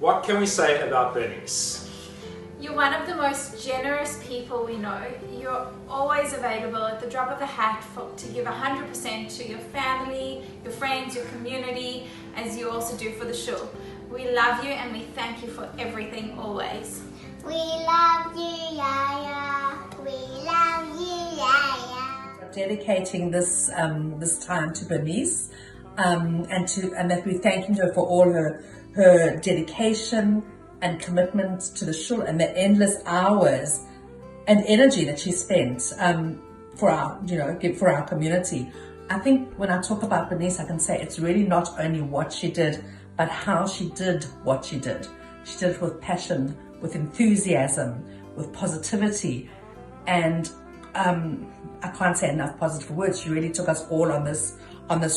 What can we say about Bernice? You're one of the most generous people we know. You're always available at the drop of a hat to give 100% to your family, your friends, your community, as you also do for the shul. We love you and we thank you for everything always. We love you, Yaya. We love you, Yaya. Dedicating this time to Bernice, and that we're thanking her for all her dedication and commitment to the shul and the endless hours and energy that she spent for our community. I think when I talk about Bernice, I can say it's really not only what she did, but how she did what she did. She did it with passion, with enthusiasm, with positivity, and I can't say enough positive words. She really took us all on this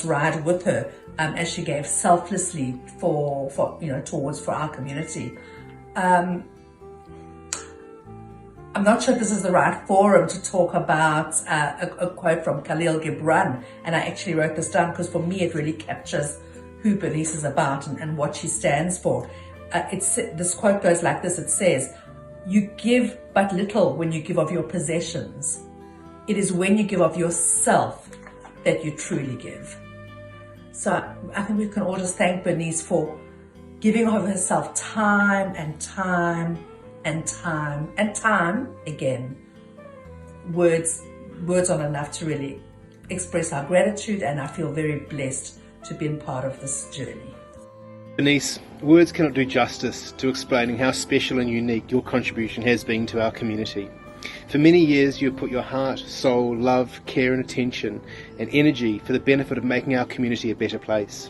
ride with her, as she gave selflessly for our community. I'm not sure if this is the right forum to talk about a quote from Khalil Gibran, and I actually wrote this down because for me it really captures who Bernice is about and what she stands for. This quote goes like this. It says, "You give but little when you give of your possessions. It is when you give of yourself that you truly give." So I think we can all just thank Bernice for giving of herself time and time and time and time again. Words aren't enough to really express our gratitude, and I feel very blessed to be part of this journey. Bernice, words cannot do justice to explaining how special and unique your contribution has been to our community. For many years you have put your heart, soul, love, care and attention and energy for the benefit of making our community a better place.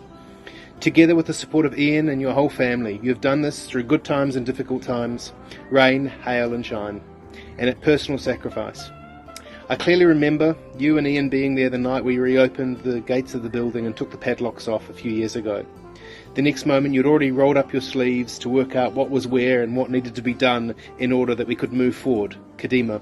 Together with the support of Ian and your whole family, you have done this through good times and difficult times, rain, hail and shine, and at personal sacrifice. I clearly remember you and Ian being there the night we reopened the gates of the building and took the padlocks off a few years ago. The next moment you'd already rolled up your sleeves to work out what was where and what needed to be done in order that we could move forward, Kadima.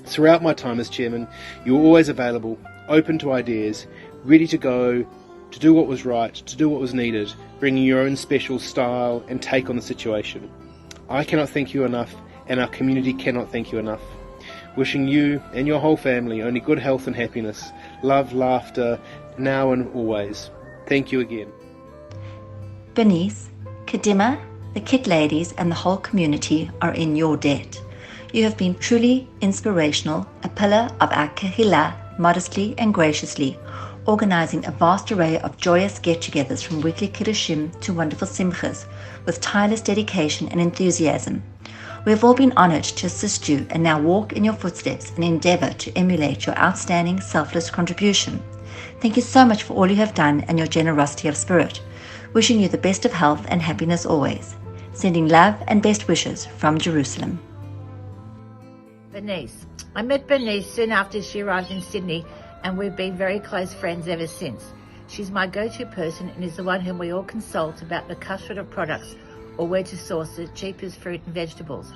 Throughout my time as chairman, you were always available, open to ideas, ready to go, to do what was right, to do what was needed, bringing your own special style and take on the situation. I cannot thank you enough, and our community cannot thank you enough. Wishing you and your whole family only good health and happiness, love, laughter, now and always. Thank you again. Bernice, Kadima, the Kit ladies and the whole community are in your debt. You have been truly inspirational, a pillar of our Kehillah, modestly and graciously, organizing a vast array of joyous get-togethers from weekly kiddushim to wonderful simchas, with tireless dedication and enthusiasm. We have all been honored to assist you and now walk in your footsteps and endeavor to emulate your outstanding selfless contribution. Thank you so much for all you have done and your generosity of spirit. Wishing you the best of health and happiness always. Sending love and best wishes from Jerusalem. Bernice. I met Bernice soon after she arrived in Sydney, and we've been very close friends ever since. She's my go-to person and is the one whom we all consult about the kashrut of products or where to source the cheapest fruit and vegetables.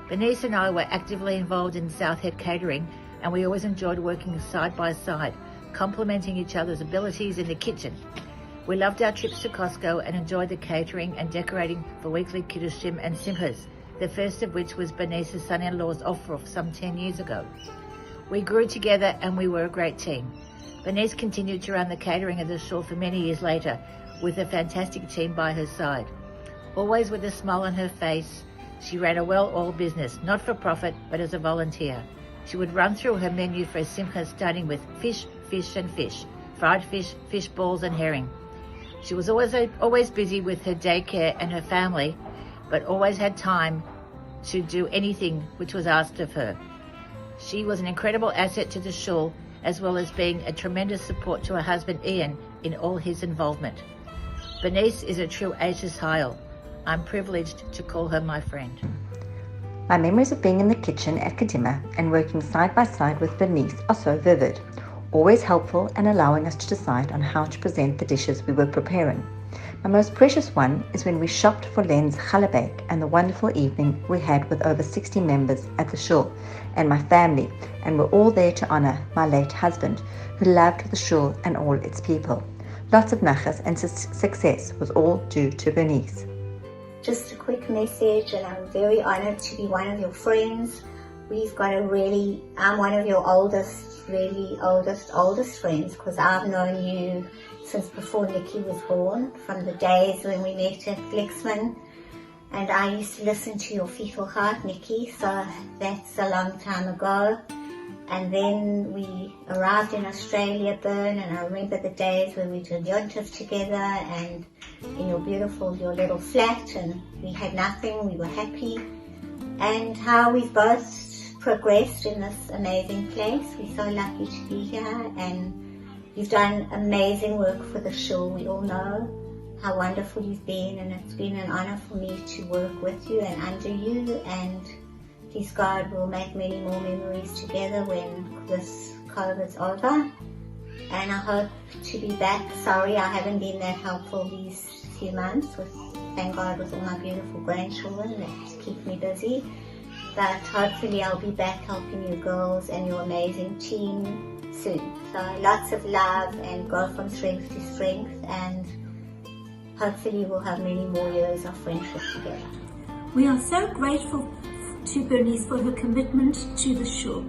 Bernice and I were actively involved in South Head catering, and we always enjoyed working side by side, complementing each other's abilities in the kitchen. We loved our trips to Costco and enjoyed the catering and decorating for weekly kiddushim and simchas, the first of which was Bernice's son-in-law's offer some 10 years ago. We grew together and we were a great team. Bernice continued to run the catering of the shul for many years later, with a fantastic team by her side. Always with a smile on her face, she ran a well-oiled business, not for profit, but as a volunteer. She would run through her menu for a simcha starting with fish, fish and fish, fried fish, fish balls and herring. She was always busy with her daycare and her family, but always had time to do anything which was asked of her. She was an incredible asset to the shul, as well as being a tremendous support to her husband Ian in all his involvement. Bernice is a true Ashes Hayel. I'm privileged to call her my friend. My memories of being in the kitchen at Kadima and working side by side with Bernice are so vivid, always helpful and allowing us to decide on how to present the dishes we were preparing. My most precious one is when we shopped for Len's challah and the wonderful evening we had with over 60 members at the shul and my family, and we're all there to honor my late husband, who loved the shul and all its people. Lots of nachas and success was all due to Bernice. just a quick message, and I'm very honored to be one of your friends. I'm one of your oldest friends, because I've known you since before Nikki was born, from the days when we met at Glixman. And I used to listen to your Fetal Heart, Nikki, so that's a long time ago. And then we arrived in Australia, Bern, and I remember the days when we did Yontif together and in your little flat, and we had nothing, we were happy. And how we've both progressed in this amazing place. We're so lucky to be here, and you've done amazing work for the shul. We all know how wonderful you've been, and it's been an honor for me to work with you and under you, and please God, we'll make many more memories together when this COVID's over. And I hope to be back. Sorry I haven't been that helpful these few months, thank God, with all my beautiful grandchildren that keep me busy. But hopefully I'll be back helping you girls and your amazing team soon. So lots of love, and go from strength to strength, and hopefully we'll have many more years of friendship together. We are so grateful to Bernice for her commitment to the shul.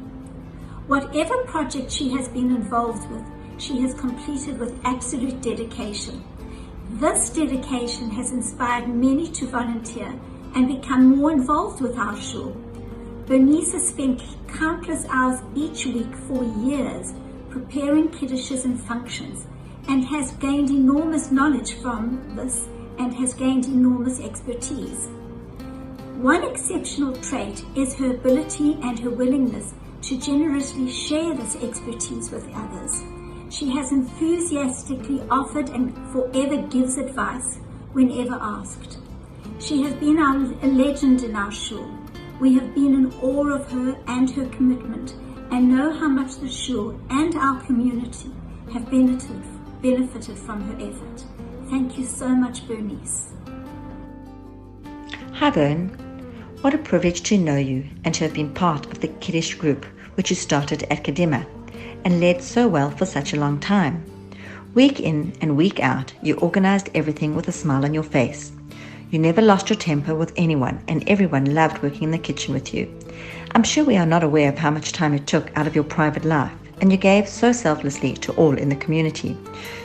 Whatever project she has been involved with, she has completed with absolute dedication. This dedication has inspired many to volunteer and become more involved with our shul. Bernice has spent countless hours each week for years preparing kiddushes and functions, and has gained enormous knowledge from this and has gained enormous expertise. One exceptional trait is her ability and her willingness to generously share this expertise with others. She has enthusiastically offered and forever gives advice whenever asked. She has been a legend in our shul. We have been in awe of her and her commitment, and know how much the shul and our community have benefited from her effort. Thank you so much, Bernice. Hi Bern, what a privilege to know you and to have been part of the Kiddush group which you started at Kedima and led so well for such a long time. Week in and week out, you organized everything with a smile on your face. You never lost your temper with anyone, and everyone loved working in the kitchen with you. I'm sure we are not aware of how much time it took out of your private life, and you gave so selflessly to all in the community.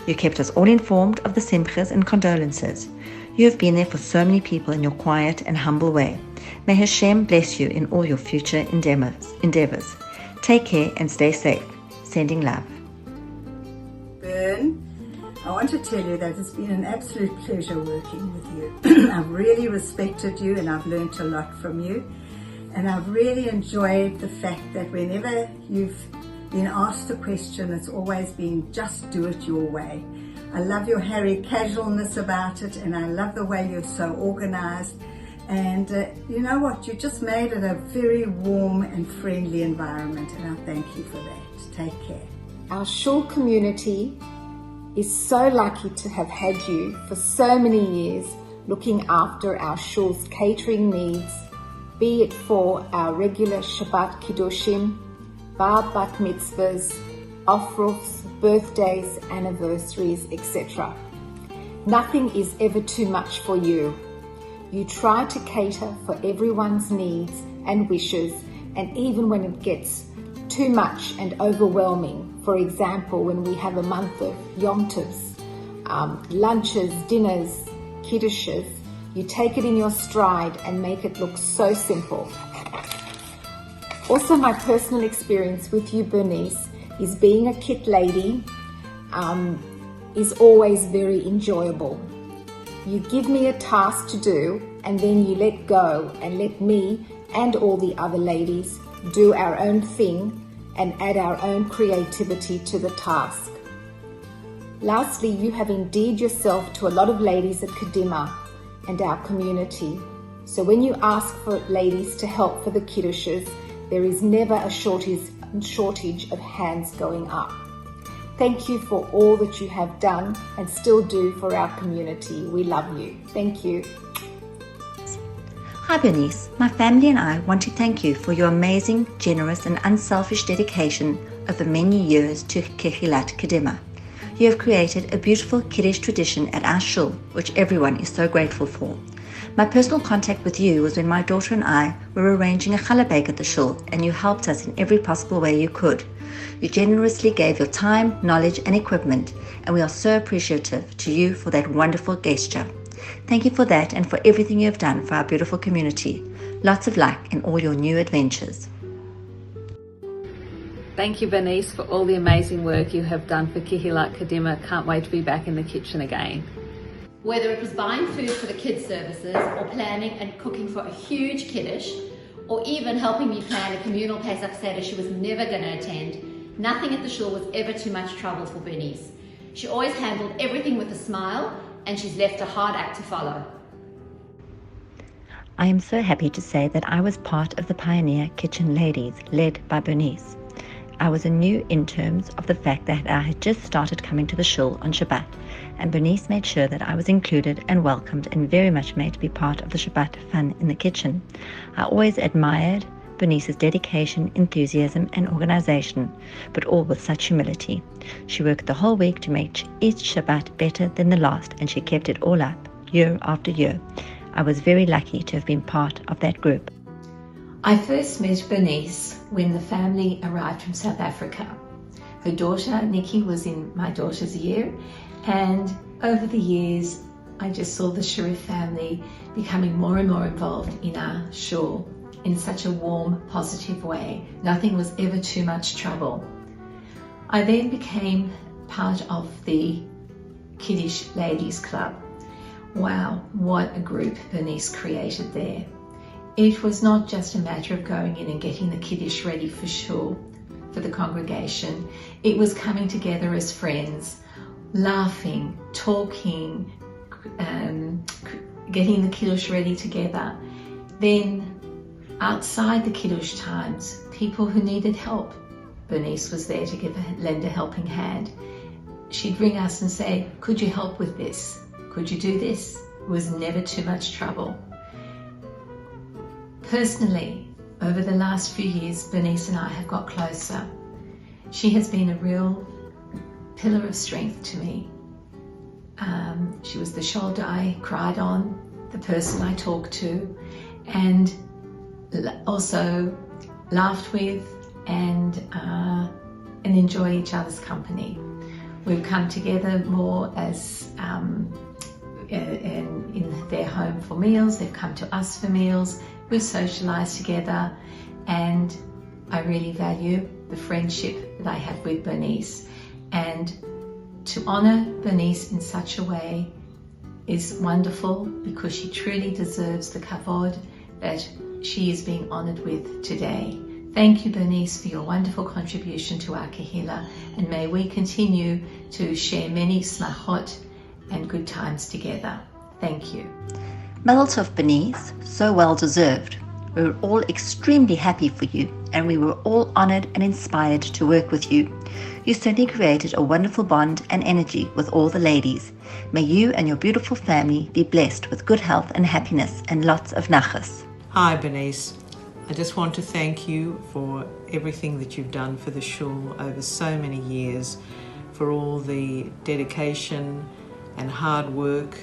You kept us all informed of the simchas and condolences. You have been there for so many people in your quiet and humble way. May Hashem bless you in all your future endeavors. Take care and stay safe. Sending love. Bern, I want to tell you that it's been an absolute pleasure working with you. I've really respected you, and I've learned a lot from you. And I've really enjoyed the fact that whenever you've been asked a question, it's always been just do it your way. I love your Harry casualness about it, and I love the way you're so organized. And you know what, you just made it a very warm and friendly environment, and I thank you for that. Take care. Our shul community is so lucky to have had you for so many years looking after our shul's catering needs, be it for our regular Shabbat Kiddushim, bar bat mitzvahs, ofrufs, birthdays, anniversaries, etc. Nothing is ever too much for you. You try to cater for everyone's needs and wishes, and even when it gets too much and overwhelming, for example, when we have a month of Yom Tovs, lunches, dinners, kiddushes, you take it in your stride and make it look so simple. Also, my personal experience with you, Bernice, is being a kit lady is always very enjoyable. You give me a task to do, and then you let go and let me and all the other ladies do our own thing and add our own creativity to the task. Lastly, you have endeared yourself to a lot of ladies at Kedima and our community. So when you ask for ladies to help for the kiddushes, there is never a shortage of hands going up. Thank you for all that you have done and still do for our community. We love you. Thank you. Hi Bernice, my family and I want to thank you for your amazing, generous and unselfish dedication over many years to Kehilat Kedima. You have created a beautiful Kiddush tradition at our shul, which everyone is so grateful for. My personal contact with you was when my daughter and I were arranging a challah bake at the shul, and you helped us in every possible way you could. You generously gave your time, knowledge and equipment, and we are so appreciative to you for that wonderful gesture. Thank you for that and for everything you have done for our beautiful community. Lots of luck in all your new adventures. Thank you, Bernice, for all the amazing work you have done for Kehilat Kadima. Can't wait to be back in the kitchen again. Whether it was buying food for the kids' services or planning and cooking for a huge kiddush, or even helping me plan a communal Pesach Seder she was never going to attend, nothing at the shul was ever too much trouble for Bernice. She always handled everything with a smile, and she's left a hard act to follow. I am so happy to say that I was part of the Pioneer Kitchen Ladies, led by Bernice. I was new in terms of the fact that I had just started coming to the shul on Shabbat, and Bernice made sure that I was included and welcomed and very much made to be part of the Shabbat fun in the kitchen. I always admired Bernice's dedication, enthusiasm and organization, but all with such humility. She worked the whole week to make each Shabbat better than the last, and she kept it all up, year after year. I was very lucky to have been part of that group. I first met Bernice when the family arrived from South Africa. Her daughter, Nikki, was in my daughter's year, and over the years, I just saw the Sharif family becoming more and more involved in our shul in such a warm, positive way. Nothing was ever too much trouble. I then became part of the Kiddush Ladies Club. Wow, what a group Bernice created there. It was not just a matter of going in and getting the Kiddush ready for shul, for the congregation. It was coming together as friends, laughing, talking, getting the Kiddush ready together. Then outside the Kiddush times, people who needed help, Bernice was there to lend a helping hand. She'd ring us and say, could you help with this? Could you do this? It was never too much trouble. Personally, over the last few years, Bernice and I have got closer. She has been a real pillar of strength to me. She was the shoulder I cried on, the person I talked to, and also laughed with and enjoy each other's company. We've come together more as in their home for meals. They've come to us for meals. We've socialised together, and I really value the friendship that I have with Bernice. And to honour Bernice in such a way is wonderful, because she truly deserves the kavod that she is being honoured with today. Thank you, Bernice, for your wonderful contribution to our Kehillah, and may we continue to share many smachot and good times together. Thank you. Mazel tov, Bernice, so well deserved. We were all extremely happy for you, and we were all honoured and inspired to work with you. You certainly created a wonderful bond and energy with all the ladies. May you and your beautiful family be blessed with good health and happiness and lots of nachas. Hi, Bernice. I just want to thank you for everything that you've done for the shul over so many years, for all the dedication and hard work,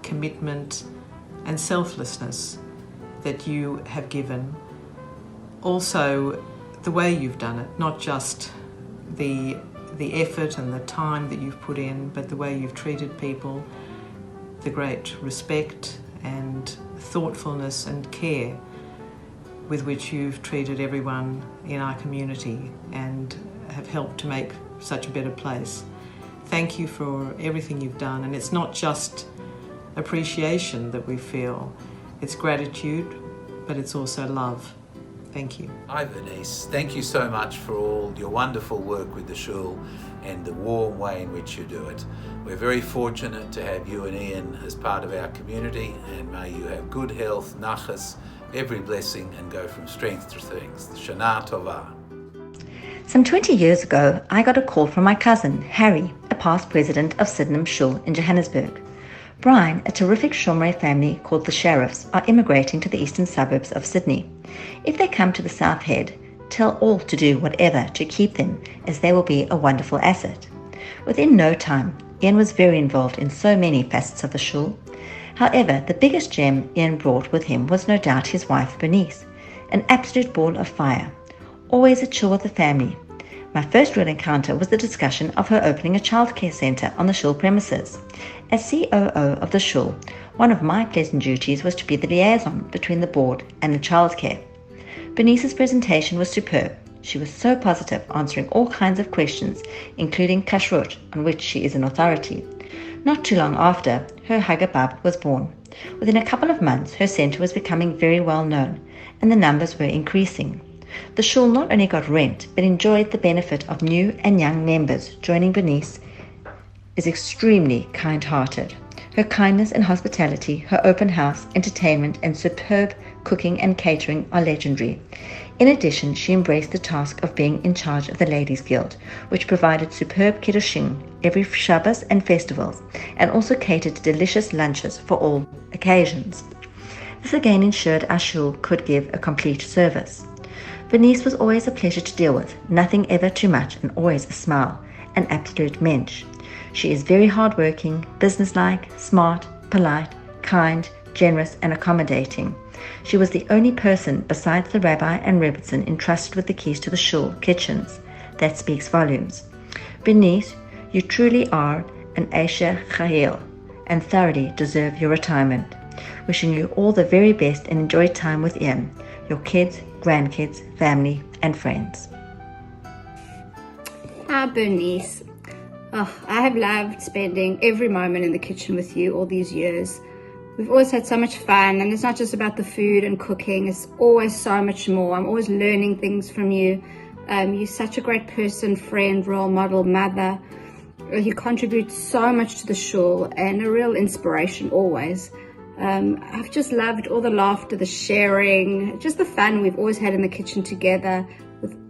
commitment and selflessness that you have given. Also, the way you've done it, not just the effort and the time that you've put in, but the way you've treated people, the great respect and thoughtfulness and care with which you've treated everyone in our community and have helped to make such a better place. Thank you for everything you've done, and it's not just appreciation that we feel, it's gratitude, but it's also love. Thank you. Hi Bernice, thank you so much for all your wonderful work with the shul and the warm way in which you do it. We're very fortunate to have you and Ian as part of our community, and may you have good health, nachas, every blessing, and go from strength to strength. Shana Tova. Some 20 years ago, I got a call from my cousin, Harry, a past president of Sydenham Shul in Johannesburg. Brian, a terrific Shomrei family called the Sheriffs, are immigrating to the eastern suburbs of Sydney. If they come to the South Head, tell all to do whatever to keep them, as they will be a wonderful asset. Within no time, Ian was very involved in so many facets of the shul. However, the biggest gem Ian brought with him was no doubt his wife Bernice, an absolute ball of fire, always at chill with the family. My first real encounter was the discussion of her opening a childcare centre on the shul premises. As COO of the shul, one of my pleasant duties was to be the liaison between the board and the childcare. Bernice's presentation was superb. She was so positive, answering all kinds of questions, including kashrut, on which she is an authority. Not too long after, her Hagabab was born. Within a couple of months, her centre was becoming very well known, and the numbers were increasing. The shul not only got rent, but enjoyed the benefit of new and young members. Joining Bernice is extremely kind-hearted. Her kindness and hospitality, her open house, entertainment, and superb cooking and catering are legendary. In addition, she embraced the task of being in charge of the Ladies' Guild, which provided superb kiddushim every Shabbos and festivals, and also catered delicious lunches for all occasions. This again ensured our shul could give a complete service. Bernice was always a pleasure to deal with, nothing ever too much, and always a smile, an absolute mensch. She is very hard-working, businesslike, smart, polite, kind, generous, and accommodating. She was the only person besides the rabbi and rebbitzin entrusted with the keys to the shul kitchens. That speaks volumes. Bernice, you truly are an Aisha Chayil and thoroughly deserve your retirement. Wishing you all the very best and enjoy time with Ian, your kids, grandkids, family, and friends. Hi, Bernice. Oh, I have loved spending every moment in the kitchen with you all these years. We've always had so much fun, and it's not just about the food and cooking, it's always so much more. I'm always learning things from you. You're such a great person, friend, role model, mother. You contribute so much to the shul and a real inspiration always. I've just loved all the laughter, the sharing, just the fun we've always had in the kitchen together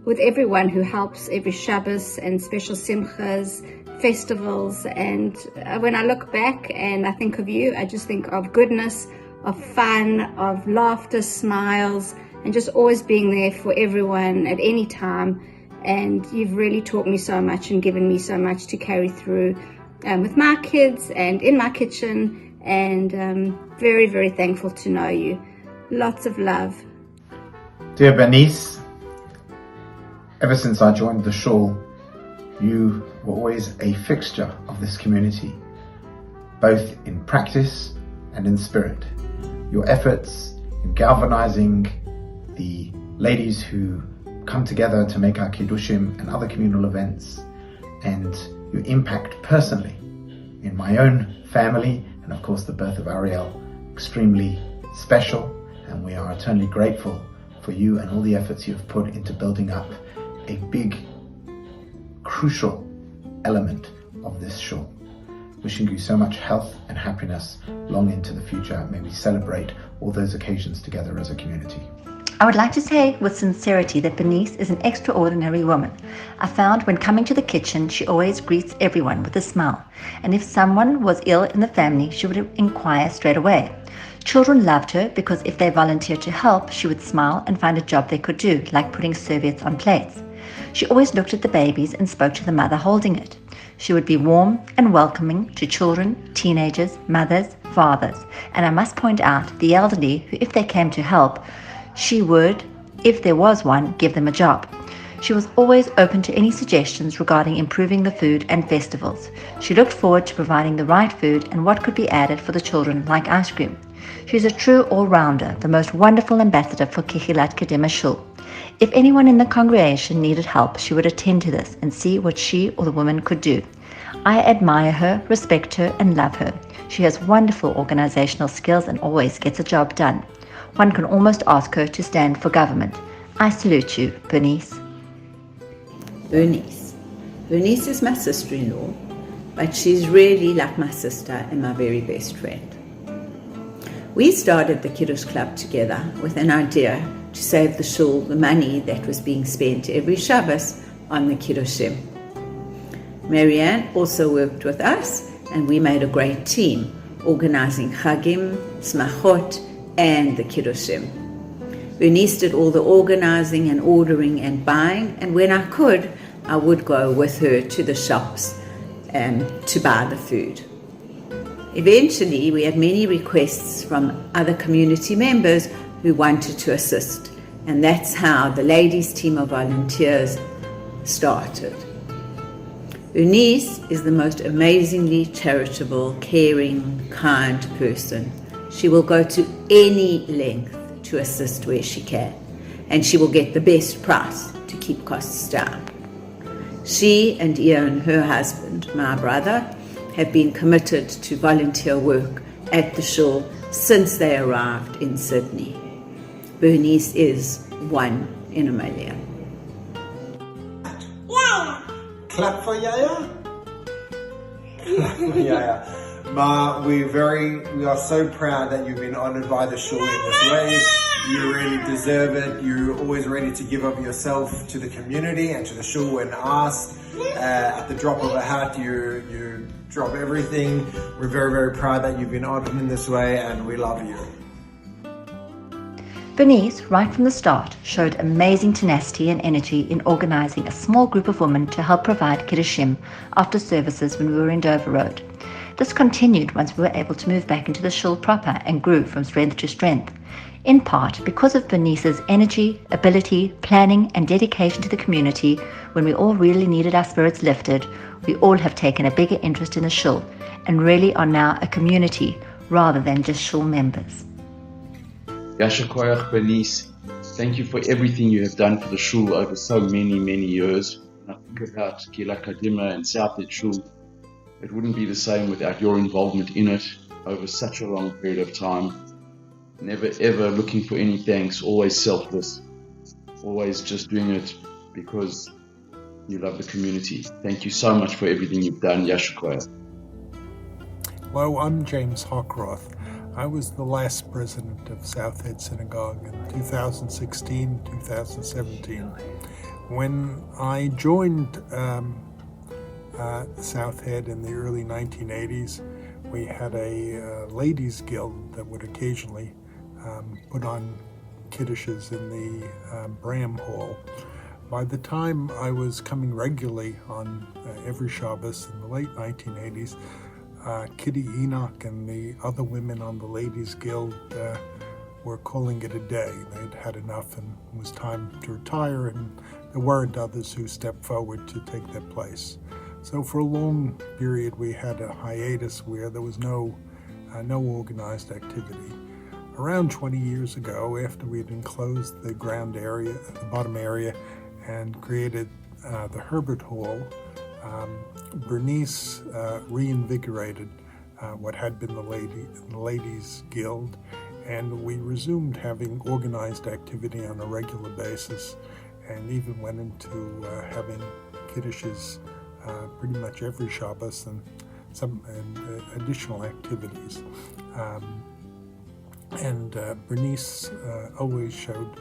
with everyone who helps every Shabbos and special simchas, festivals. And when I look back and I think of you, I just think of goodness, of fun, of laughter, smiles, and just always being there for everyone at any time. And you've really taught me so much and given me so much to carry through with my kids and in my kitchen. And very, very thankful to know you. Lots of love. Dear Bernice, ever since I joined the shul, you were always a fixture of this community, both in practice and in spirit. Your efforts in galvanizing the ladies who come together to make our kiddushim and other communal events, and your impact personally in my own family, and of course the birth of Ariel, extremely special, and we are eternally grateful for you and all the efforts you have put into building up a big, crucial element of this shul. Wishing you so much health and happiness long into the future. May we celebrate all those occasions together as a community. I would like to say with sincerity that Bernice is an extraordinary woman. I found when coming to the kitchen, she always greets everyone with a smile. And if someone was ill in the family, she would inquire straight away. Children loved her because if they volunteered to help, she would smile and find a job they could do, like putting serviettes on plates. She always looked at the babies and spoke to the mother holding it. She would be warm and welcoming to children, teenagers, mothers, fathers. And I must point out the elderly who, if they came to help, she would, if there was one, give them a job. She was always open to any suggestions regarding improving the food and festivals. She looked forward to providing the right food and what could be added for the children, like ice cream. She is a true all-rounder, the most wonderful ambassador for Kehilat Kedema Shul. If anyone in the congregation needed help, she would attend to this and see what she or the woman could do. I admire her, respect her, and love her. She has wonderful organizational skills and always gets a job done. One can almost ask her to stand for government. I salute you, Bernice. Bernice. Bernice is my sister-in-law, but she's really like my sister and my very best friend. We started the Kiddush Club together with an idea to save the shul the money that was being spent every Shabbos on the Kiddushim. Marianne also worked with us, and we made a great team, organizing Chagim, Smachot, and the Kiddushim. Bernice did all the organizing and ordering and buying, and when I could, I would go with her to the shops to buy the food. Eventually, we had many requests from other community members who wanted to assist, and that's how the ladies' team of volunteers started. Bernice is the most amazingly charitable, caring, kind person. She will go to any length to assist where she can, and she will get the best price to keep costs down. She and Ian, her husband, my brother, have been committed to volunteer work at the shul since they arrived in Sydney. Bernice is one in a million. Clap for Yaya. Clap for Yaya. Ma, we are so proud that you've been honoured by the shul in this way. You really deserve it. You're always ready to give up yourself to the community and to the shul when asked. At the drop of a hat, you drop everything. We're very, very proud that you've been honoured in this way, and we love you. Bernice, right from the start, showed amazing tenacity and energy in organising a small group of women to help provide Kiddushim after services when we were in Dover Road. This continued once we were able to move back into the shul proper and grew from strength to strength, in part because of Bernice's energy, ability, planning and dedication to the community. When we all really needed our spirits lifted, we all have taken a bigger interest in the shul and really are now a community rather than just shul members. Yasher Koyach Bernice, thank you for everything you have done for the shul over so many, many years. When I think about Kehillat Kadima and South End Shul, it wouldn't be the same without your involvement in it over such a long period of time. Never ever looking for any thanks, always selfless, always just doing it because you love the community. Thank you so much for everything you've done, Yasher Koyach. Hello, I'm James Hawkroth. I was the last president of South Head Synagogue in 2016-2017. When I joined South Head in the early 1980s, we had a ladies' guild that would occasionally put on kiddushes in the Bram Hall. By the time I was coming regularly on every Shabbos in the late 1980s, Kitty Enoch and the other women on the Ladies Guild were calling it a day. They'd had enough and it was time to retire, and there weren't others who stepped forward to take their place. So for a long period we had a hiatus where there was no organized activity. Around 20 years ago, after we had enclosed the ground area, the bottom area, and created the Herbert Hall, Bernice reinvigorated what had been the Ladies Guild, and we resumed having organized activity on a regular basis, and even went into having kiddushes pretty much every Shabbos and some additional activities. Bernice always showed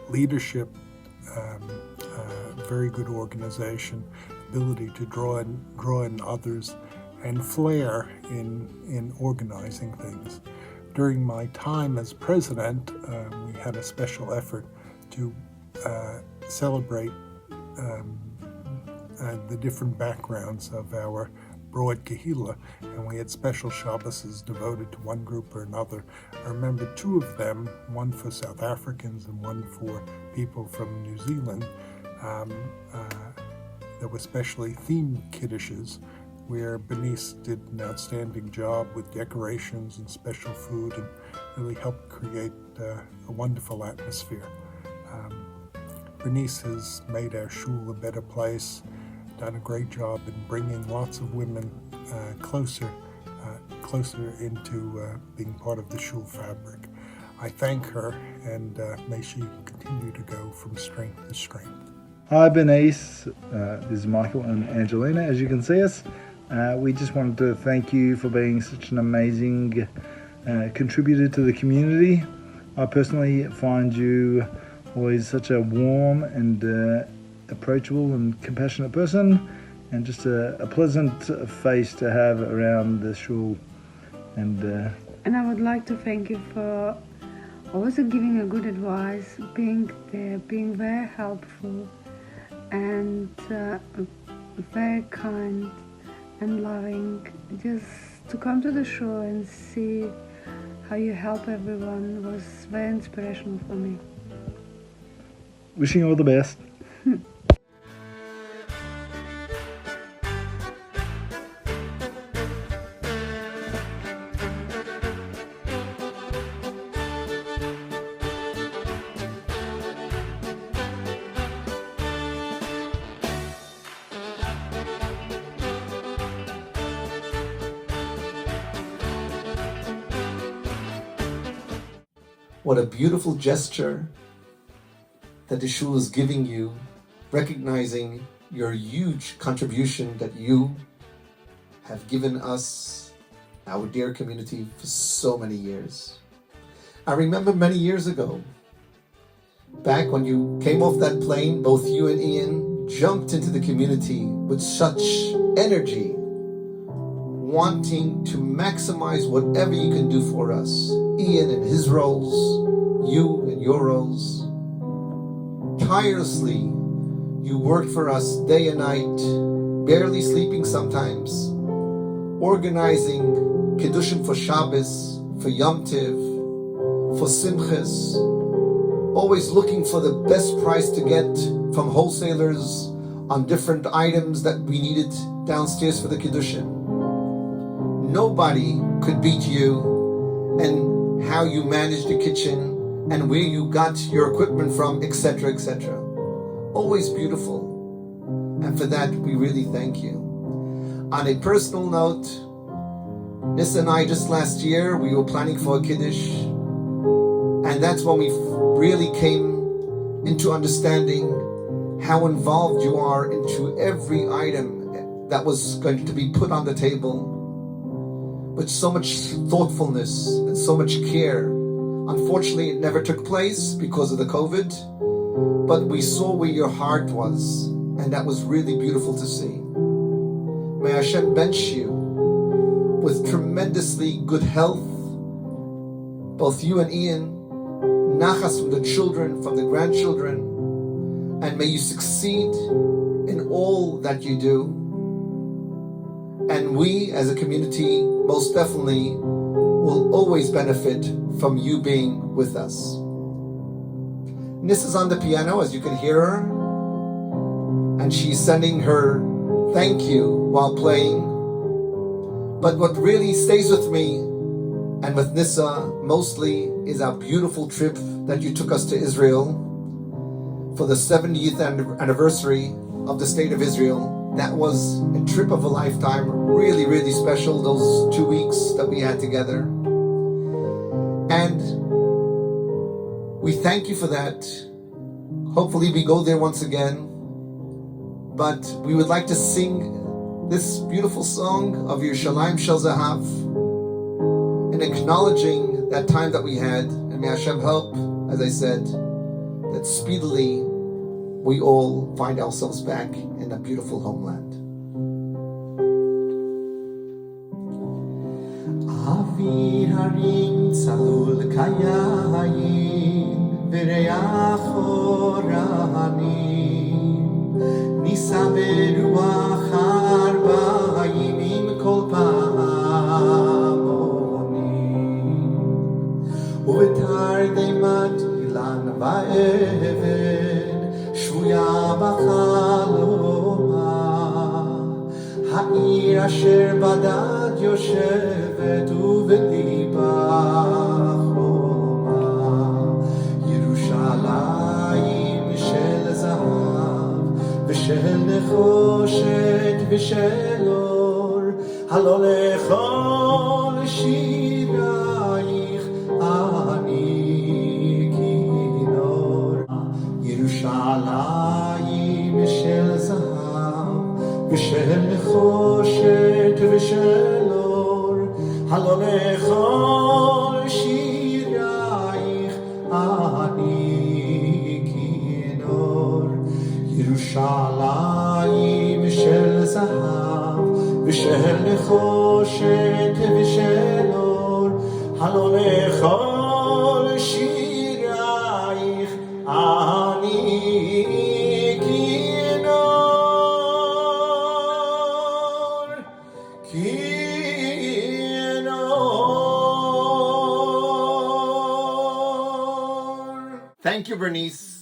leadership, very good organization, ability to draw in others, and flair in organizing things. During my time as president, we had a special effort to celebrate the different backgrounds of our broad Kehillah, and we had special Shabbos devoted to one group or another. I remember two of them, one for South Africans and one for people from New Zealand. There were specially themed kiddushes where Bernice did an outstanding job with decorations and special food and really helped create a wonderful atmosphere. Bernice has made our shul a better place, done a great job in bringing lots of women closer into being part of the shul fabric. I thank her, and may she continue to go from strength to strength. Hi Bernice, this is Michael and Angelina. As you can see us, we just wanted to thank you for being such an amazing contributor to the community. I personally find you always such a warm and approachable and compassionate person, and just a pleasant face to have around the shul. And I would like to thank you for also giving a good advice, being there, being very helpful, and very kind, and loving. Just to come to the show and see how you help everyone was very inspirational for me. Wishing you all the best. What a beautiful gesture that the shul is giving you, recognizing your huge contribution that you have given us, our dear community, for so many years. I remember many years ago, back when you came off that plane, both you and Ian jumped into the community with such energy, wanting to maximize whatever you can do for us. Ian in his roles, you in your roles. Tirelessly, you worked for us day and night, barely sleeping sometimes, organizing Kiddushim for Shabbos, for Yom Tiv, for Simchas, always looking for the best price to get from wholesalers on different items that we needed downstairs for the Kiddushim. Nobody could beat you and how you managed the kitchen and where you got your equipment from, etc., etc. Always beautiful. And for that, we really thank you. On a personal note, Nissa and I just last year, we were planning for a Kiddush. And that's when we really came into understanding how involved you are into every item that was going to be put on the table, with so much thoughtfulness and so much care. Unfortunately, it never took place because of the COVID, but we saw where your heart was, and that was really beautiful to see. May Hashem bench you with tremendously good health, both you and Ian, nachas from the children, from the grandchildren, and may you succeed in all that you do. And we, as a community, most definitely will always benefit from you being with us. Nis is on the piano, as you can hear her, and she's sending her thank you while playing. But what really stays with me and with Nissa mostly is our beautiful trip that you took us to Israel for the 70th anniversary of the State of Israel. That was a trip of a lifetime, really, really special, those 2 weeks that we had together. And we thank you for that. Hopefully we go there once again. But we would like to sing this beautiful song of Yerushalayim Shel Zahav and acknowledging that time that we had. And may Hashem help, as I said, that speedily we all find ourselves back in a beautiful homeland. Avir harim tzalul kayayin v'reach oranim nisa beruach arba'im im kol pa'amonim u'v'tardeimat ilan va'even shvuya b'chaloma ha'ir asher badad yoshevet u'v'liba choma Yerushalayim shel zahav v'shel nechoshet v'shel or halo lechol shirayich ani kinor Yerushalayim shel zahav v'shel nechoshet v'shel or halo lechol shirayich ani kinor Yerushalayim shel zahav v'shel nechoshet v'shel or halo lechol shirayich ani kinor Thank you, Bernice.